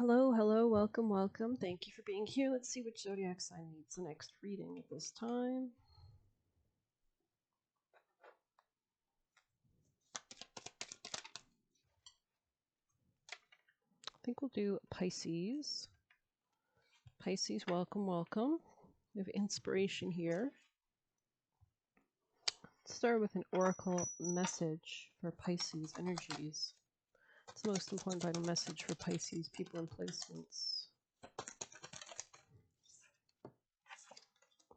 Hello, hello, welcome, welcome. Thank you for being here. Let's see which zodiac sign needs the next reading at this time. I think we'll do Pisces. Pisces, welcome, welcome. We have inspiration here. Let's start with an oracle message for Pisces energies. It's the most important vital message for Pisces people and placements.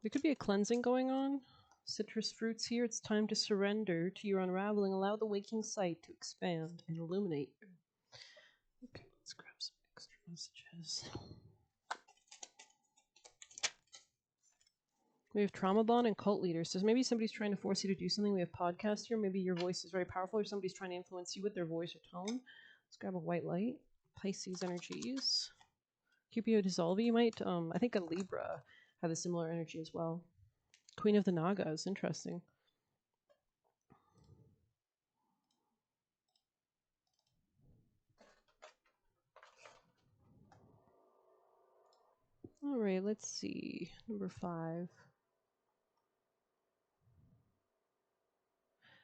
There could be a cleansing going on. Citrus fruits here. It's time to surrender to your unraveling. Allow the waking sight to expand and illuminate. Okay, let's grab some extra messages. We have trauma bond and cult leaders. So maybe somebody's trying to force you to do something. We have podcast here. Maybe your voice is very powerful, or somebody's trying to influence you with their voice or tone. Let's grab a white light. Pisces energies. Cupido Dissolve. You might, I think a Libra had a similar energy as well. Queen of the Nagas. Interesting. All right, let's see. Number 5.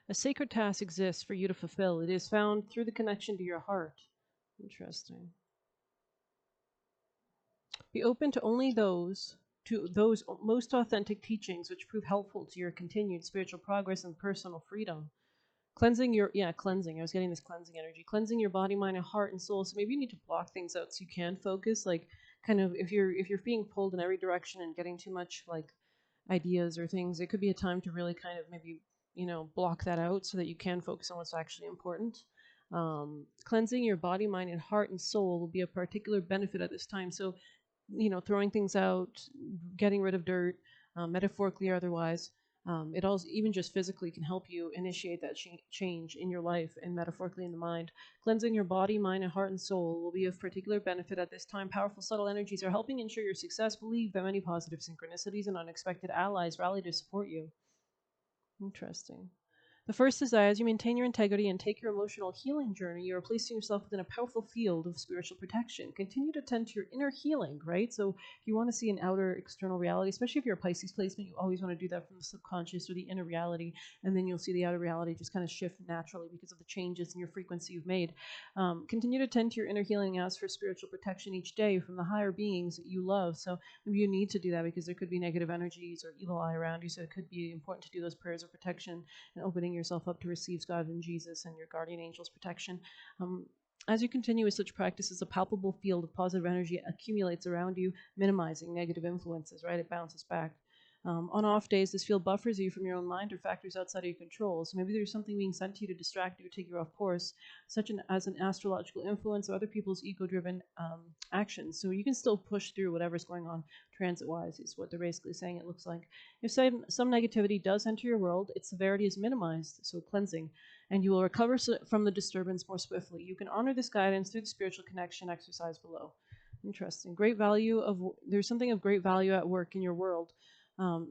A sacred task exists for you to fulfill. It is found through the connection to your heart. Interesting. Be open to only those most authentic teachings which prove helpful to your continued spiritual progress and personal freedom. Cleansing. I was getting this cleansing energy. Cleansing your body, mind, and heart and soul. So maybe you need to block things out so you can focus. Like kind of if you're being pulled in every direction and getting too much like ideas or things, it could be a time to really kind of maybe, block that out so that you can focus on what's actually important. Cleansing your body, mind, and heart and soul will be a particular benefit at this time. So, throwing things out, getting rid of dirt, metaphorically or otherwise. It also, even just physically, can help you initiate that change in your life and metaphorically in the mind. Cleansing your body, mind, and heart and soul will be of particular benefit at this time. Powerful, subtle energies are helping ensure your success. Believe that many positive synchronicities and unexpected allies rally to support you. Interesting. The first is that as you maintain your integrity and take your emotional healing journey, you are placing yourself within a powerful field of spiritual protection. Continue to tend to your inner healing, right? So if you want to see an outer external reality, especially if you're a Pisces placement, you always want to do that from the subconscious or the inner reality, and then you'll see the outer reality just kind of shift naturally because of the changes in your frequency you've made. Continue to tend to your inner healing and ask for spiritual protection each day from the higher beings that you love. So maybe you need to do that because there could be negative energies or evil eye around you, so it could be important to do those prayers of protection and opening yourself up to receive God and Jesus and your guardian angel's protection. As you continue with such practices, a palpable field of positive energy accumulates around you, minimizing negative influences, right? It bounces back. On off days, this field buffers you from your own mind or factors outside of your control. So maybe there's something being sent to you to distract you or take you off course, as an astrological influence or other people's ego-driven actions. So you can still push through whatever's going on transit-wise, is what they're basically saying it looks like. If some negativity does enter your world, its severity is minimized, so cleansing, and you will recover from the disturbance more swiftly. You can honor this guidance through the spiritual connection exercise below. Interesting. There's something of great value at work in your world.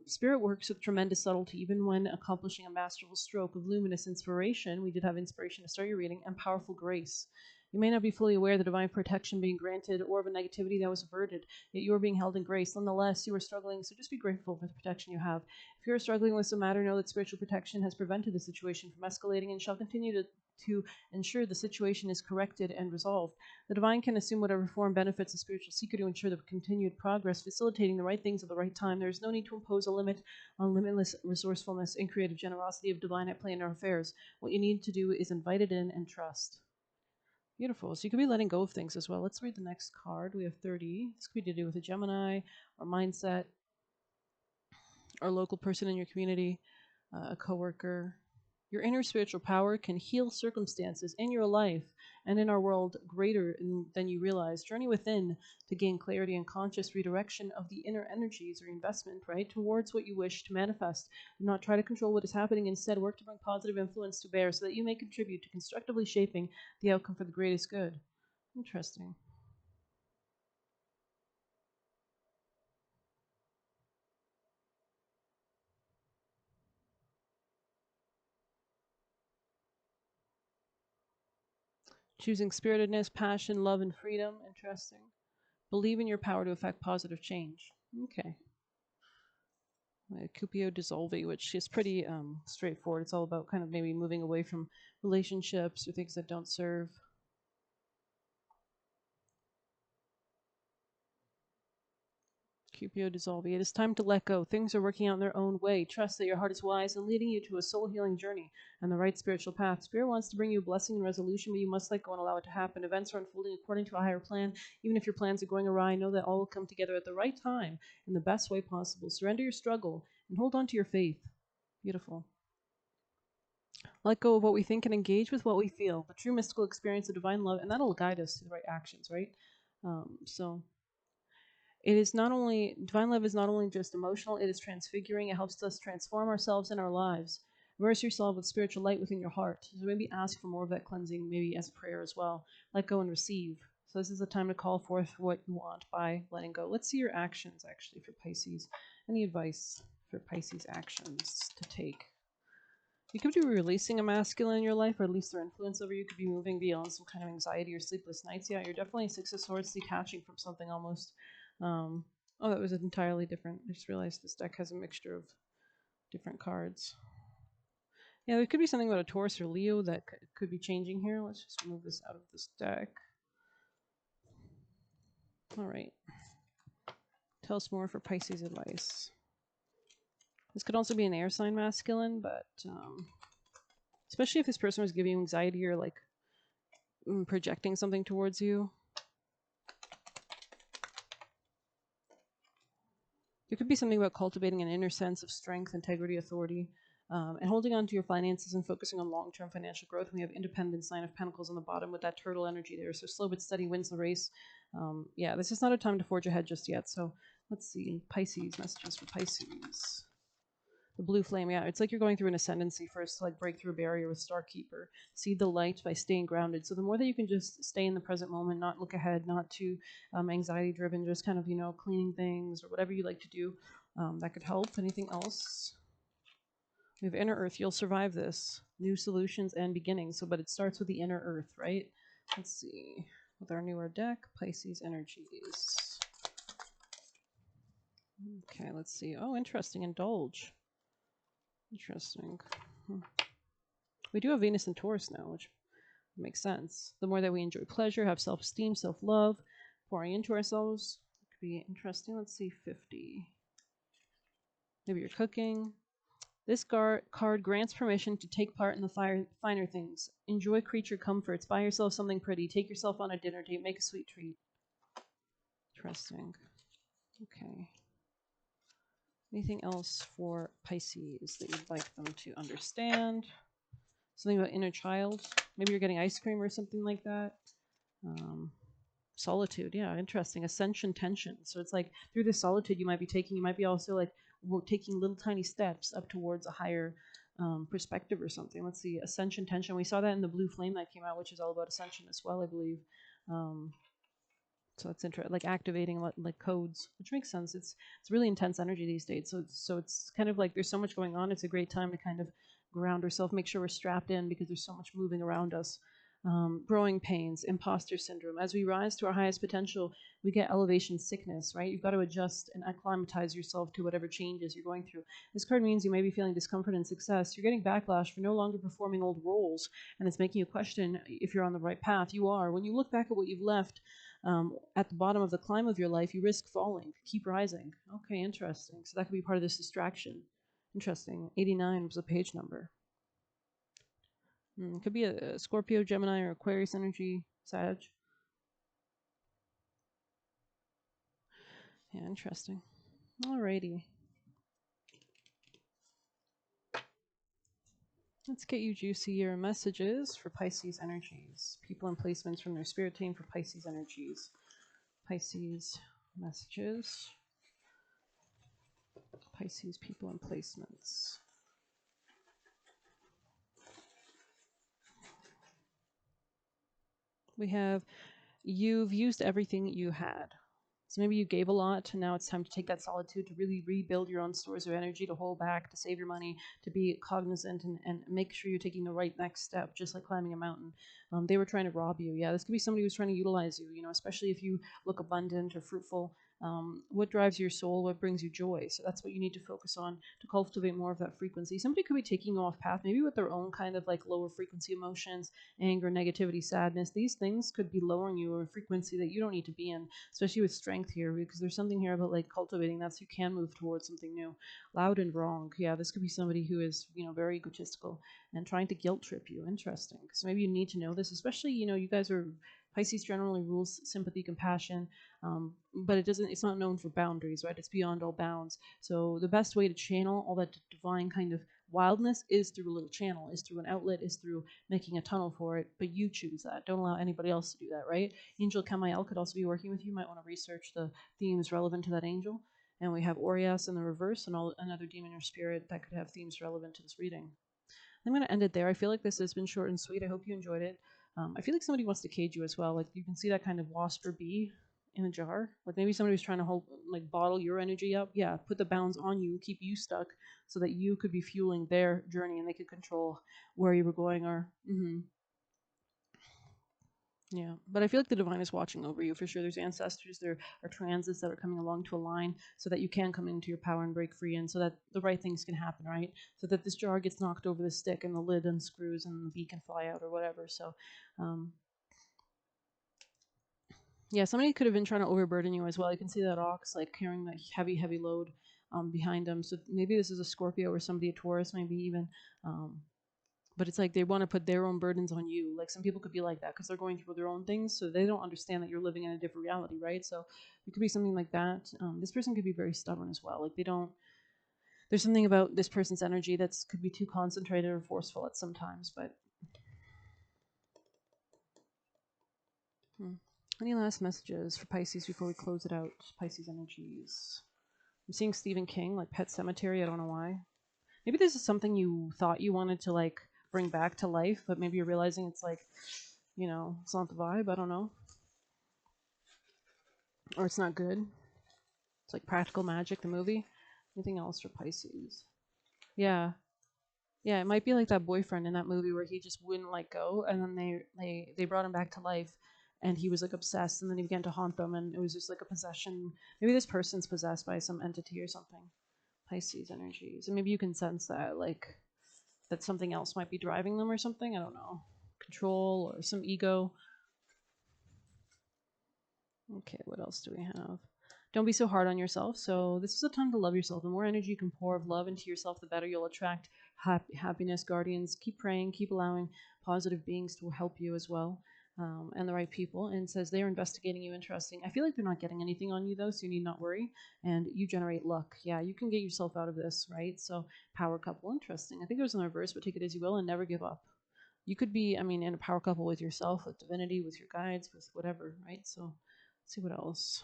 Spirit works with tremendous subtlety, even when accomplishing a masterful stroke of luminous inspiration. We did have inspiration to start your reading, and powerful grace. You may not be fully aware of the divine protection being granted or of a negativity that was averted, yet you are being held in grace. Nonetheless, you are struggling, so just be grateful for the protection you have. If you are struggling with some matter, know that spiritual protection has prevented the situation from escalating and shall continue to ensure the situation is corrected and resolved. The divine can assume whatever form benefits the spiritual seeker to ensure the continued progress, facilitating the right things at the right time. There is no need to impose a limit on limitless resourcefulness and creative generosity of divine at play in our affairs. What you need to do is invite it in and trust. Beautiful. So you could be letting go of things as well. Let's read the next card. We have 30. This could be to do with a Gemini or mindset or local person in your community, a coworker. Your inner spiritual power can heal circumstances in your life and in our world greater than you realize. Journey within to gain clarity and conscious redirection of the inner energies or investment, right, towards what you wish to manifest. Do not try to control what is happening. Instead, work to bring positive influence to bear so that you may contribute to constructively shaping the outcome for the greatest good. Interesting. Choosing spiritedness, passion, love, and freedom. Interesting. Believe in your power to affect positive change. Okay. Cupio Dissolvi, which is pretty straightforward. It's all about kind of maybe moving away from relationships or things that don't serve. Cupio Dissolvi. It is time to let go. Things are working out in their own way. Trust that your heart is wise and leading you to a soul healing journey and the right spiritual path. Spirit wants to bring you blessing and resolution, but you must let go and allow it to happen. Events are unfolding according to a higher plan. Even if your plans are going awry, know that all will come together at the right time in the best way possible. Surrender your struggle and hold on to your faith. Beautiful. Let go of what we think and engage with what we feel. The true mystical experience of divine love, and that'll guide us to the right actions, right? So it is not only, divine love is not only just emotional, it is transfiguring. It helps us transform ourselves and our lives. Immerse yourself with spiritual light within your heart. So maybe ask for more of that cleansing, maybe as a prayer as well. Let go and receive. So this is the time to call forth what you want by letting go. Let's see your actions, actually, for Pisces. Any advice for Pisces actions to take? You could be releasing a masculine in your life, or at least their influence over you could be moving beyond some kind of anxiety or sleepless nights. Yeah, you're definitely Six of Swords, detaching from something almost. Oh, that was entirely different. I just realized this deck has a mixture of different cards. Yeah, there could be something about a Taurus or Leo that could be changing here. Let's just move this out of this deck. All right. Tell us more for Pisces advice. This could also be an air sign masculine, but especially if this person was giving you anxiety or like projecting something towards you. There could be something about cultivating an inner sense of strength, integrity, authority, and holding on to your finances and focusing on long-term financial growth. We have Independence, Nine of Pentacles on the bottom with that turtle energy there. So slow but steady wins the race. Yeah, this is not a time to forge ahead just yet. So let's see. Pisces, messages for Pisces. The blue flame, yeah, it's like you're going through an ascendancy first to like break through a barrier with Starkeeper. See the light by staying grounded. So the more that you can just stay in the present moment, not look ahead, not too anxiety driven, just kind of, you know, cleaning things or whatever you like to do, that could help. Anything else? We have inner earth. You'll survive this. New solutions and beginnings. So, but it starts with the inner earth, right? Let's see. With our newer deck, Pisces energies. Okay, let's see. Oh, interesting. Indulge. Interesting. We do have Venus and Taurus now, which makes sense. The more that we enjoy pleasure, have self-esteem, self-love, pouring into ourselves, it could be interesting. Let's see, 50. Maybe you're cooking. This card grants permission to take part in the finer things. Enjoy creature comforts. Buy yourself something pretty. Take yourself on a dinner date. Make a sweet treat. Interesting. Okay. Anything else for Pisces that you'd like them to understand? Something about inner child. Maybe you're getting ice cream or something like that. Solitude, yeah, interesting. Ascension tension. So it's like through this solitude you might be also like we're taking little tiny steps up towards a higher perspective or something. Let's see, ascension tension. We saw that in the blue flame that came out, which is all about ascension as well, I believe. So it's interesting, like activating like codes, which makes sense. It's really intense energy these days. So it's kind of like there's so much going on. It's a great time to kind of ground ourselves, make sure we're strapped in because there's so much moving around us. Growing pains, imposter syndrome. As we rise to our highest potential, we get elevation sickness, right? You've got to adjust and acclimatize yourself to whatever changes you're going through. This card means you may be feeling discomfort and success. You're getting backlash for no longer performing old roles, and it's making you question if you're on the right path. You are. When you look back at what you've left at the bottom of the climb of your life, you risk falling. Keep rising. Okay, interesting. So that could be part of this distraction. Interesting. 89 was a page number. Could be a Scorpio, Gemini, or Aquarius energy, Sag. Yeah, interesting. Alrighty. Let's get you juicier messages for Pisces energies. People and placements from their spirit team for Pisces energies. Pisces messages. Pisces people and placements. We have, you've used everything you had. So maybe you gave a lot, and now it's time to take that solitude to really rebuild your own stores of energy, to hold back, to save your money, to be cognizant and make sure you're taking the right next step, just like climbing a mountain. They were trying to rob you. Yeah, this could be somebody who's trying to utilize you, especially if you look abundant or fruitful. What drives your soul? What brings you joy? So that's what you need to focus on to cultivate more of that frequency. Somebody could be taking you off path, maybe with their own kind of like lower frequency emotions, anger, negativity, sadness. These things could be lowering you or a frequency that you don't need to be in, especially with strength here, because there's something here about like cultivating that so you can move towards something new. Loud and wrong. Yeah, this could be somebody who is, very egotistical and trying to guilt trip you. Interesting. So maybe you need to know this, especially, you guys are Pisces generally rules sympathy, compassion, but it's not known for boundaries, right? It's beyond all bounds. So the best way to channel all that divine kind of wildness is through a little channel, is through an outlet, is through making a tunnel for it, but you choose that. Don't allow anybody else to do that, right? Angel Kamael could also be working with you. You might want to research the themes relevant to that angel. And we have Orias in the reverse and another demon or spirit that could have themes relevant to this reading. I'm going to end it there. I feel like this has been short and sweet. I hope you enjoyed it. I feel like somebody wants to cage you as well. Like you can see that kind of wasp or bee in a jar. Like maybe somebody was trying to hold, like bottle your energy up. Yeah, put the bounds on you, keep you stuck, so that you could be fueling their journey and they could control where you were going. Or yeah, but I feel like the divine is watching over you for sure. There's ancestors, there are transits that are coming along to align so that you can come into your power and break free, and so that the right things can happen, right? So that this jar gets knocked over the stick and the lid unscrews and the bee can fly out or whatever. So, yeah, somebody could have been trying to overburden you as well. You can see that ox like carrying that heavy, heavy load behind them. So maybe this is a Scorpio or somebody a Taurus, maybe even. Um, but it's like they want to put their own burdens on you. Like some people could be like that because they're going through their own things, so they don't understand that you're living in a different reality, right? So it could be something like that. This person could be very stubborn as well. Like they don't. There's something about this person's energy that's could be too concentrated or forceful at sometimes. But any last messages for Pisces before we close it out? Pisces energies. I'm seeing Stephen King, like Pet Cemetery. I don't know why. Maybe this is something you thought you wanted to like bring back to life, but maybe you're realizing it's like, it's not the vibe. I don't know. Or it's not good. It's like Practical Magic, the movie. Anything else for Pisces? Yeah. Yeah, it might be like that boyfriend in that movie where he just wouldn't let go, and then they brought him back to life, and he was like obsessed, and then he began to haunt them, and it was just like a possession. Maybe this person's possessed by some entity or something. Pisces energies, and maybe you can sense that, like that something else might be driving them or something. I don't know, control or some ego. Okay, what else do we have? Don't be so hard on yourself. So this is a time to love yourself. The more energy you can pour of love into yourself, the better you'll attract happiness. Guardians, keep praying, keep allowing positive beings to help you as well, and the right people. And it says they are investigating you. Interesting. I feel like they're not getting anything on you though, so you need not worry. And you generate luck. Yeah, you can get yourself out of this, right? So power couple. Interesting. I think it was in the reverse, but take it as you will and never give up. You could be, in a power couple with yourself, with divinity, with your guides, with whatever, right? So let's see what else.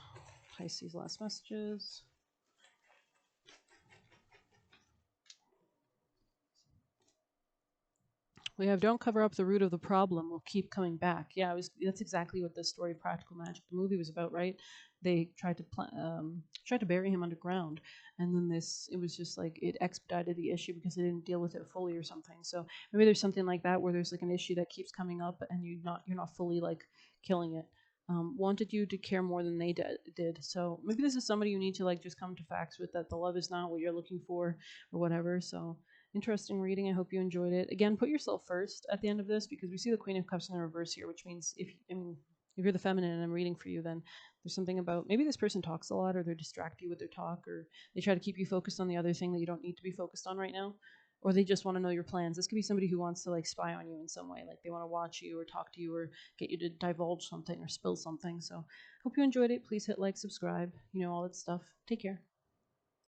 Pisces last messages. We have don't cover up the root of the problem. We'll keep coming back. Yeah, that's exactly what the story of Practical Magic, the movie, was about, right? They tried to bury him underground, and then it was just like it expedited the issue because they didn't deal with it fully or something. So maybe there's something like that where there's like an issue that keeps coming up, and you're not fully like killing it. Wanted you to care more than they did. So maybe this is somebody you need to like just come to facts with, that the love is not what you're looking for or whatever. So interesting reading. I hope you enjoyed it. Again, put yourself first at the end of this, because we see the Queen of Cups in the reverse here, which means if you're the feminine and I'm reading for you, then there's something about maybe this person talks a lot, or they distract you with their talk, or they try to keep you focused on the other thing that you don't need to be focused on right now, or they just want to know your plans. This could be somebody who wants to like spy on you in some way, like they want to watch you or talk to you or get you to divulge something or spill something. So hope you enjoyed it. Please hit like, subscribe, all that stuff. Take care.